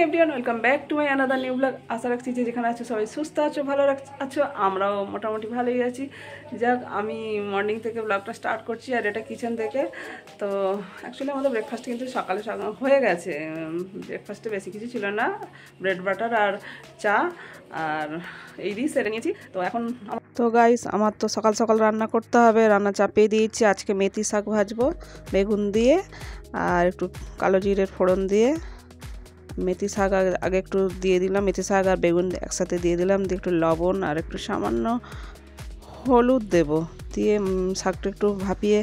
Everyone, welcome back to my another new blog. আশা রাখছি যে যেখানে আছো সবাই সুস্থ আছো, ভালো আছো। আমরাও মোটামুটি ভালোই আছি। যাক, আমি মর্নিং থেকে ব্লগটা স্টার্ট করছি, আর এটা কিচেন থেকে। তো অ্যাকচুয়ালি আমাদের ব্রেকফাস্ট কিন্তু সকালে হয়ে গেছে। ব্রেকফাস্টে বেশি কিছু ছিল না, ব্রেড বাটার আর চা, আর এই দিয়ে সেরে নিয়েছি। তো এখন তো গাইস, আমার তো সকাল সকাল রান্না করতে হবে, রান্না চাপিয়ে দিয়েছি। আজকে মেথি শাক ভাজবো বেগুন দিয়ে, আর একটু কালো জিরের ফোড়ন দিয়ে। মেথি শাক আগে একটু দিয়ে দিলাম, মেথি শাক আর বেগুন একসাথে দিয়ে দিলাম, দিয়ে একটু লবণ আর একটু সামান্য হলুদ দেব, দিয়ে শাকটা একটু ভাপিয়ে,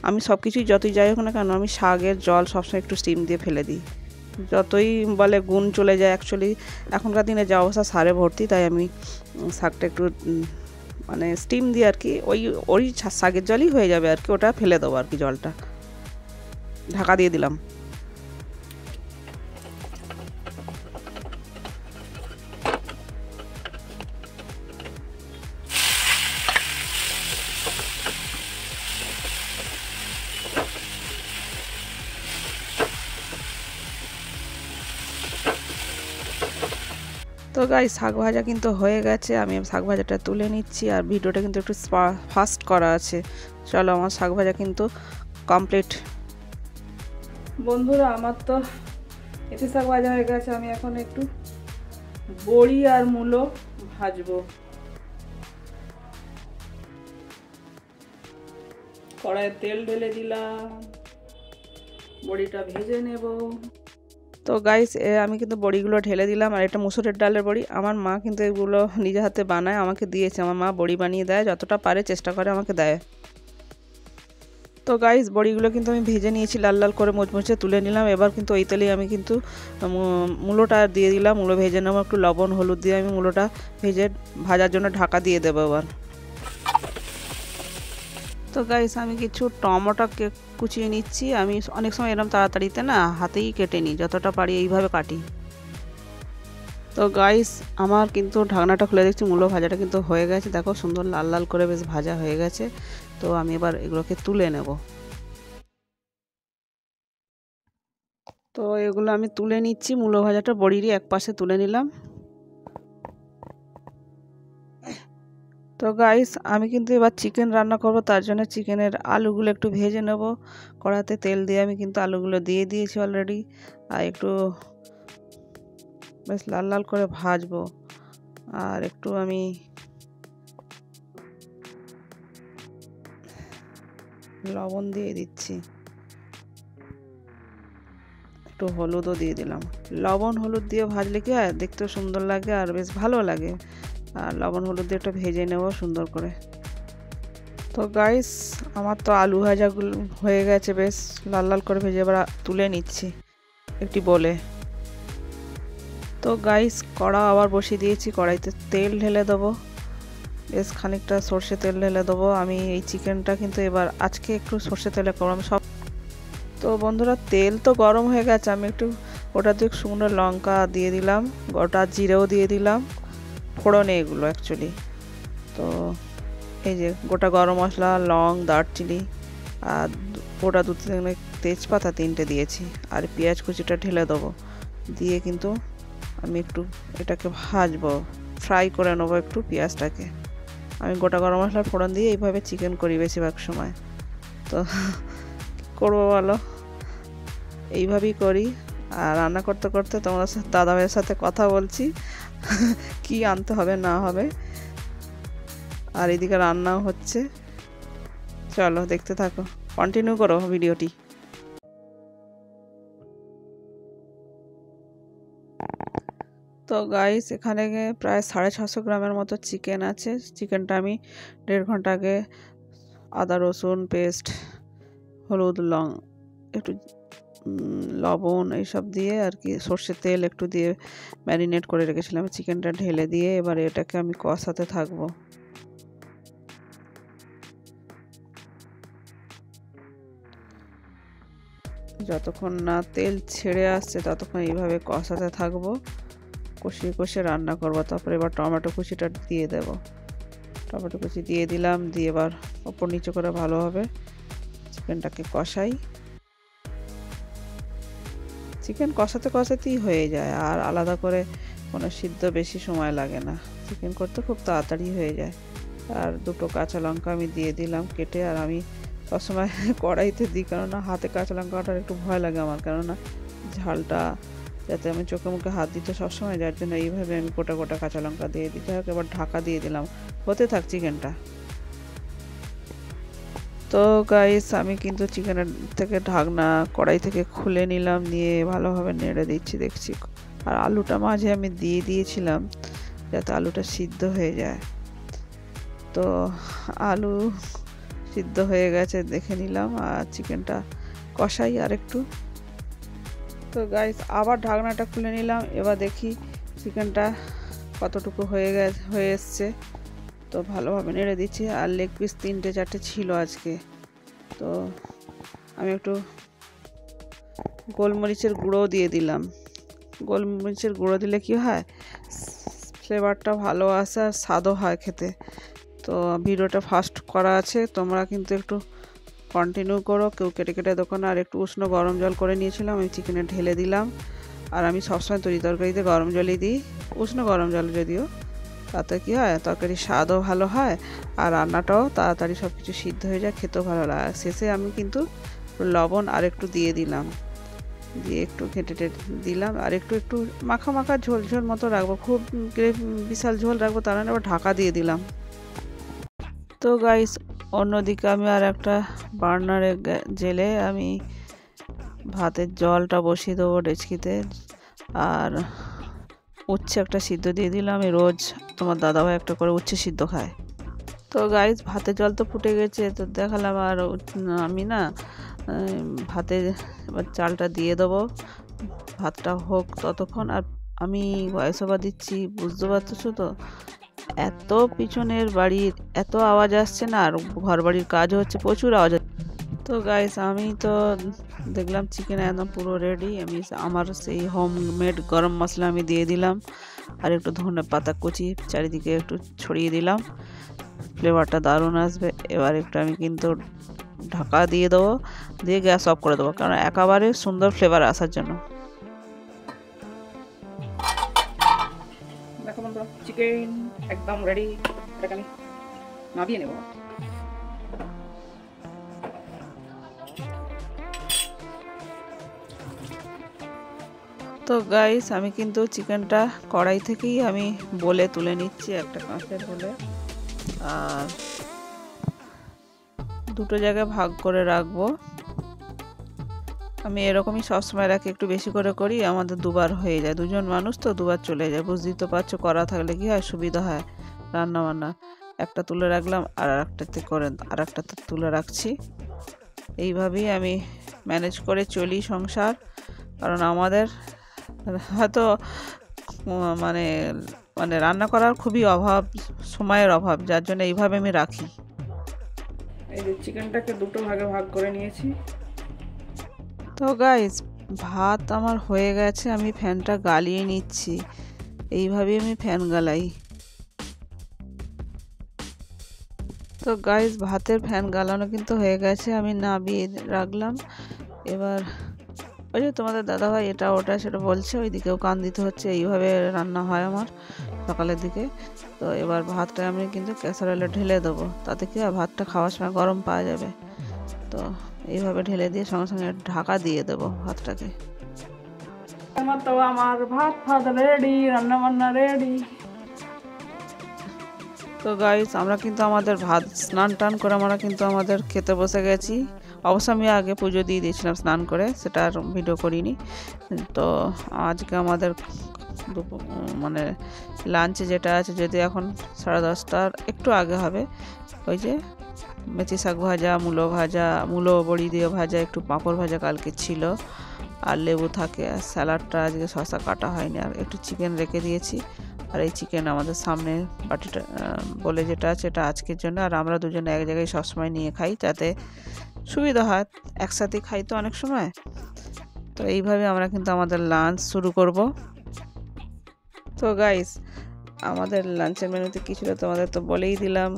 আমি সব কিছুই যতই যাই হোক না কেন, আমি শাকের জল সবসময় একটু স্টিম দিয়ে ফেলে দিই। যতই বলে গুণ চলে যায়, অ্যাকচুয়ালি এখনকার দিনে যা অবস্থা সারে ভর্তি, তাই আমি শাকটা একটু মানে স্টিম দিয়ে আর কি, ওই শাকের জলই হয়ে যাবে আর কি, ওটা ফেলে দেবো আর কি, জলটা ঢাকা দিয়ে দিলাম। তো গাইস, শাক ভাজা কিন্তু হয়ে গেছে, আমি শাক ভাজাটা তুলে নিচ্ছি, আর ভিডিওটা কিন্তু একটু ফাস্ট করা আছে। চলো, আমার শাক ভাজা কিন্তু কমপ্লিট। বন্ধুরা, আমার তো এতে শাক ভাজা হয়ে গেছে, আমি এখন একটু বড়ি আর মূলো ভাজবো। কড়াইয়ে তেল ঢেলে দিলাম, বড়িটা ভেজে নেব। তো গাইস, আমি কিন্তু বড়িগুলো ঢেলে দিলাম, আর এটা মুসুরের ডালের বড়ি। আমার মা কিন্তু এগুলো নিজে হাতে বানায়, আমাকে দিয়েছে। আমার মা বড়ি বানিয়ে দেয়, যতটা পারে চেষ্টা করে আমাকে দেয়। তো গাইস, বড়িগুলো কিন্তু আমি ভেজে নিয়েছি, লাল লাল করে মুচমুচে তুলে নিলাম। এবার কিন্তু ওই তেলেই আমি কিন্তু মূলোটা দিয়ে দিলাম, মূলো ভেজে নেবো। একটু লবণ হলুদ দিয়ে আমি মূলোটা ভাজার জন্য ঢাকা দিয়ে দেবো এবার। তো গাইস, আমি কিছু টমেটো কুচিয়ে নিচ্ছি। আমি অনেক সময় এরকম তাড়াতাড়িতে না হাতেই কেটে নিই, যতটা পারি এইভাবে কাটি। তো গাইস, আমার কিন্তু ঢাকনাটা খুলে দেখছি, মূলো ভাজাটা কিন্তু হয়ে গেছে। দেখো, সুন্দর লাল লাল করে বেশ ভাজা হয়ে গেছে। তো আমি এবার এগুলোকে তুলে নেব। তো এগুলো আমি তুলে নিচ্ছি, মূলো ভাজাটা বড়িরই এক পাশে তুলে নিলাম। তো গাইস, আমি কিন্তু এবার চিকেন রান্না করব, তার জন্য চিকেনের আলুগুলো একটু ভেজে নেব। কড়াতে তেল দিয়ে আমি কিন্তু আলুগুলো দিয়ে দিয়েছি অলরেডি, আর একটু বেশ লাল লাল করে ভাজবো। আর একটু আমি লবণ দিয়ে দিচ্ছি, একটু হলুদও দিয়ে দিলাম। লবণ হলুদ দিয়ে ভাজলে কি হয়, দেখতেও সুন্দর লাগে আর বেশ ভালো লাগে। আর লবণ হলুদ দিয়ে একটু ভেজে নেব সুন্দর করে। তো গাইস, আমার তো আলু ভাজাগুলো হয়ে গেছে, বেশ লাল লাল করে ভেজে এবার তুলে নিচ্ছি একটি বলে। তো গাইস, কড়া আবার বসিয়ে দিয়েছি, কড়াইতে তেল ঢেলে দেবো, বেশ খানিকটা সর্ষে তেল ঢেলে দেবো। আমি এই চিকেনটা কিন্তু এবার আজকে একটু সর্ষে তেলে করব আমি সব। তো বন্ধুরা, তেল তো গরম হয়ে গেছে, আমি একটু গোটা দিয়ে শুকনো লঙ্কা দিয়ে দিলাম, গোটা জিরেও দিয়ে দিলাম ফোড়নে এগুলো অ্যাকচুয়ালি। তো এই যে গোটা গরম মশলা, লং, দারচিনি আর গোটা দু তিনটে তেজপাতা দিয়েছি, আর পেঁয়াজ কুচিটা ঢেলে দেবো। দিয়ে কিন্তু আমি একটু এটাকে ভাজবো, ফ্রাই করে নেবো একটু পেঁয়াজটাকে। আমি গোটা গরম মশলার ফোড়ন দিয়ে এইভাবে চিকেন করি বেশিরভাগ সময়। তো করবো বলো, এইভাবেই করি। আর রান্না করতে করতে তোমার দাদা ভাইয়ের সাথে কথা বলছি কি আনতে হবে না হবে, আর এদিকে রান্নাও হচ্ছে। চলো দেখতে থাকো, কন্টিনিউ করো ভিডিওটি। তো গাইস, এখানে প্রায় 650 গ্রামের মতো চিকেন আছে। চিকেনটা আমি 1.5 ঘন্টা আগে আদা রসুন পেস্ট, হলুদ, একটু লবণ এইসব দিয়ে আর কি, সর্ষের তেল একটু দিয়ে ম্যারিনেট করে রেখেছিলাম। চিকেনটা ঢেলে দিয়ে এবার এটাকে আমি কষাতে থাকবো। যতক্ষণ না তেল ছেড়ে আসছে ততক্ষণ এইভাবে কষাতে থাকবো, কষিয়ে কষিয়ে রান্না করবো। তারপরে এবার টমেটো কুচিটা দিয়ে দেব, টমেটো কুচি দিয়ে দিলাম, দিয়ে এবার ওপর নিচে করে ভালোভাবে চিকেনটাকে কষাই। চিকেন কষাতে কষাতেই হয়ে যায়, আর আলাদা করে কোনো সিদ্ধ বেশি সময় লাগে না, চিকেন করতে খুব তাড়াতাড়ি হয়ে যায়। আর দুটো কাঁচা লঙ্কা আমি দিয়ে দিলাম কেটে। আর আমি সবসময় কড়াইতে দিই, কেননা হাতে কাঁচা লঙ্কা কাটার একটু ভয় লাগে আমার, কেননা ঝালটা যাতে আমি চোখে মুখে হাত দিতে সবসময়, যার জন্য এইভাবে আমি গোটা গোটা কাঁচা লঙ্কা দিয়ে দিতে হয়। এবার ঢাকা দিয়ে দিলাম, হতে থাক চিকেনটা। তো গাইস আমি কিন্তু চিকেনের থেকে ঢাকনা কড়াই থেকে খুলে নিলাম, নিয়ে ভালোভাবে নেড়ে দিচ্ছি দেখছি। আর আলুটা মাঝে আমি দিয়ে দিয়েছিলাম যাতে আলুটা সিদ্ধ হয়ে যায়। তো আলু সিদ্ধ হয়ে গেছে দেখে নিলাম, আর চিকেনটা কষাই আর একটু। তো গাইস আবার ঢাকনাটা খুলে নিলাম, এবার দেখি চিকেনটা কতটুকু হয়ে এসছে। তো ভালোভাবে নেড়ে দিচ্ছি। আর লেগ পিস 3-4টে ছিল আজকে। তো আমি একটু গোলমরিচের গুঁড়ো দিয়ে দিলাম। গোলমরিচের গুঁড়ো দিলে কি হয়, ফ্লেভারটা ভালো আসে আর স্বাদও হয় খেতে। তো ভিডিওটা ফাস্ট করা আছে, তোমরা কিন্তু একটু কন্টিনিউ করো, কেউ কেটে কেটে দোকানে। আর একটু উষ্ণ গরম জল করে নিয়েছিলাম, আমি চিকেনে ঢেলে দিলাম। আর আমি সবসময় তরকারিতে গরম জলই দিই, উষ্ণ গরম জল যদিও, তাতে কী হয় তরকারির স্বাদও ভালো হয় আর রান্নাটাও তাড়াতাড়ি সব কিছু সিদ্ধ হয়ে যায়, খেতেও ভালো লাগে। শেষে আমি কিন্তু লবণ আর একটু দিয়ে দিলাম, দিয়ে একটু ঘেঁটে দিলাম। আর একটু মাখা মাখা ঝোল ঝোল মতো রাখবো, খুব বিশাল ঝোল রাখবো তার না, আবার ঢাকা দিয়ে দিলাম। তো গাইস অন্যদিকে আমি আর একটা বার্নারে জেলে আমি ভাতের জলটা বসিয়ে দেবো ডেচকিতে। আর উচ্ছে একটা সিদ্ধ দিয়ে দিলাম, আমি রোজ তোমার দাদাভাই একটা করে উচ্ছে সিদ্ধ খায়। তো গাইস ভাতের জল তো ফুটে গেছে, তো দেখালাম। আর আমি না ভাতে এবার চালটা দিয়ে দেবো, ভাতটা হোক ততক্ষণ। আর আমি ভয়েস ওভার দিচ্ছি, বুঝতে পারছো তো, এত পিছনের বাড়ির এত আওয়াজ আসছে না, আর ঘর বাড়ির কাজ হচ্ছে, প্রচুর আওয়াজ। তো গাইস আমি তো দেখলাম চিকেন একদম পুরো রেডি। আমি আমার সেই হোমমেড গরম মশলা আমি দিয়ে দিলাম, আর একটু ধনে পাতা কুচি চারিদিকে একটু ছড়িয়ে দিলাম, ফ্লেভারটা দারুণ আসবে। এবার একটু আমি কিন্তু ঢাকা দিয়ে দেবো, দিয়ে গ্যাস অফ করে দেবো, কারণ একেবারে সুন্দর ফ্লেভার আসার জন্য। দেখো বন্ধুরা চিকেন একদম রেডি, এটাকে আমি নামিয়ে নেব। তো গাইস আমি কিন্তু চিকেনটা কড়াই থেকেই আমি বলে তুলে নিচ্ছি, একটা কাঁচের বলে। আর দুটো জায়গায় ভাগ করে রাখবো, আমি এরকমই সবসময় রাখি, একটু বেশি করে করি, আমাদের দুবার হয়ে যায়, দুজন মানুষ তো দুবার চলে যায়, বুঝতেই তো পারছো, করা থাকলে কি হয় সুবিধা হয় রান্না বান্না। একটা তুলে রাখলাম আর একটাতে করে আর একটাতে তুলে রাখছি, এইভাবেই আমি ম্যানেজ করে চলি সংসার। কারণ আমাদের হয়তো মানে মানে রান্না করার খুবই অভাব, সময়ের অভাব, যার জন্য এইভাবে আমি রাখি। এই যে চিকেনটাকে দুটো ভাগে ভাগ করে নিয়েছি। তো গাইস ভাত আমার হয়ে গেছে, আমি ফ্যানটা গালিয়ে নিচ্ছি, এইভাবেই আমি ফ্যান গালাই। তো গাইস ভাতের ফ্যান গালানো কিন্তু হয়ে গেছে, আমি নামিয়ে রাখলাম। এবার ওই যে তোমাদের দাদাভাই এটা ওটা সেটা বলছে, ওই দিকেও কান দিতে হচ্ছে, এইভাবে রান্না হয় আমার সকালের দিকে। তো এবার ভাতটা আমি কিন্তু ক্যাসারোলে ঢেলে দেবো, তাতে কি হয় ভাতটা খাওয়ার সময় গরম পাওয়া যাবে। তো এইভাবে ঢেলে দিয়ে সঙ্গে সঙ্গে ঢাকা দিয়ে দেবো ভাতটাকে। তো আমার ভাত রেডি, রান্না বান্না রেডি। তো গাইস আমরা কিন্তু আমাদের ভাত স্নান টান করে আমরা কিন্তু আমাদের খেতে বসে গেছি। অবশ্য আমি আগে পুজো দিয়ে দিয়েছিলাম স্নান করে, সেটা আর ভিডিও করিনি। তো আজকে আমাদের মানে লাঞ্চে যেটা আছে, যদি এখন 10:30টার একটু আগে হবে, ওই যে মেথি শাক ভাজা, মূলো বড়ি দিয়ে ভাজা, একটু পাঁপড় ভাজা কালকে ছিল, আর লেবু থাকে, আর স্যালাডটা আজকে শসা কাটা হয়নি, আর একটু চিকেন রেখে দিয়েছি। আর এই চিকেন আমাদের সামনে বাটিটা বলে যেটা আছে এটা আজকের জন্য। আর আমরা দুজনে এক জায়গায় সবসময় নিয়ে খাই, যাতে সুবিধা হয়, একসাথে খাই তো অনেক সময়। তো এইভাবে আমরা কিন্তু আমাদের লাঞ্চ শুরু করব। তো গাইস আমাদের লাঞ্চের মেনুতে কি ছিল তোমাদের তো বলেই দিলাম,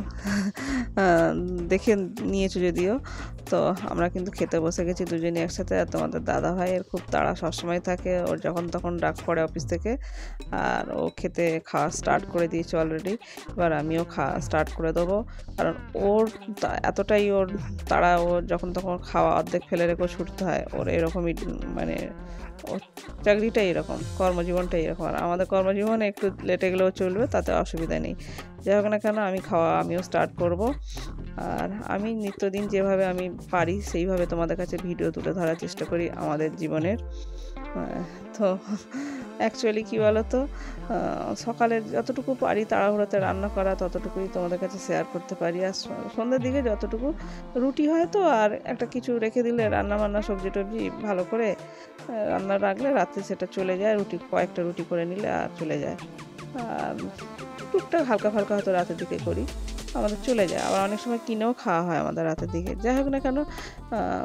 দেখে নিয়েছো যদিও। তো তো আমরা কিন্তু খেতে বসে গেছি দুজনে একসাথে। আর তোমাদের দাদা ভাইয়ের খুব তাড়া সবসময় থাকে, ওর যখন তখন ডাক পড়ে অফিস থেকে, আর ও খাওয়া স্টার্ট করে দিয়েছে অলরেডি। এবার আমিও খাওয়া স্টার্ট করে দেবো, কারণ ওর এতটাই ওর তাড়া, ও যখন তখন খাওয়া অর্ধেক ফেলে রেখেও ছুটতে হয়। ওর এরকমই মানে ওর চাকরিটাই এরকম, কর্মজীবনটাই এরকম। আর আমাদের কর্মজীবনে একটু লেটে গেলেও চলবে, তাতে অসুবিধা নেই। যাই হোক না কেন, আমিও স্টার্ট করব। আর আমি নিত্যদিন যেভাবে আমি পারি সেইভাবে তোমাদের কাছে ভিডিও তুলে ধরার চেষ্টা করি আমাদের জীবনের। তো অ্যাকচুয়ালি কী বলো তো, সকালে যতটুকু পারি তাড়াহুড়োতে রান্না করা ততটুকুই তোমাদের কাছে শেয়ার করতে পারি। আর সন্ধ্যের দিকে যতটুকু রুটি হয় তো, আর একটা কিছু রেখে দিলে রান্না বান্না সবজি টবজি ভালো করে রান্না রাখলে রাতে সেটা চলে যায়, কয়েকটা রুটি করে নিলে আর চলে যায়। আর টুকটাক হালকা ফালকা হয়তো রাতের দিকে করি, আমাদের চলে যায়। আবার অনেক সময় কিনেও খাওয়া হয় আমাদের রাতের দিকে। যাই হোক না কেন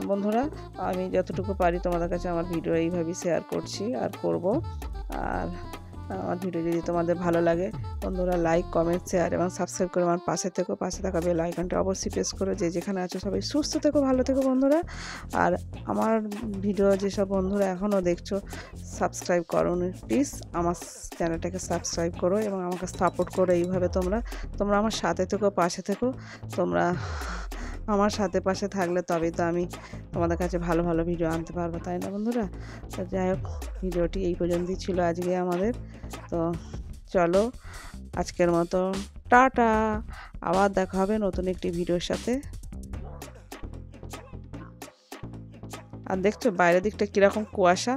বন্ধুরা, আমি যতটুকু পারি তোমাদের কাছে আমার ভিডিও এইভাবেই শেয়ার করছি আর করব। আর আমার ভিডিও যদি তোমাদের ভালো লাগে বন্ধুরা, লাইক কমেন্ট শেয়ার এবং সাবস্ক্রাইব করে আমার পাশে থেকো। পাশে থাকা বেল আইকনটা অবশ্যই প্রেস করো। যে যেখানে আছো সবাই সুস্থ থেকো, ভালো থেকো বন্ধুরা। আর আমার ভিডিও যেসব বন্ধুরা এখনও দেখছো সাবস্ক্রাইব করো প্লিজ, আমার চ্যানেলটাকে সাবস্ক্রাইব করো এবং আমাকে সাপোর্ট করো। এইভাবে তোমরা আমার সাথে থেকো, পাশে থেকো। তোমরা আমার সাথে পাশে থাকলে তবেই তো আমি তোমাদের কাছে ভালো ভালো ভিডিও আনতে পারবো, তাই না বন্ধুরা? তো যাই হোক, ভিডিওটি এই পর্যন্তই ছিল আজকে আমাদের। তো চলো আজকের মতো টাটা, আবার দেখা হবে নতুন একটি ভিডিওর সাথে। আর দেখছো বাইরের দিকটা কীরকম কুয়াশা।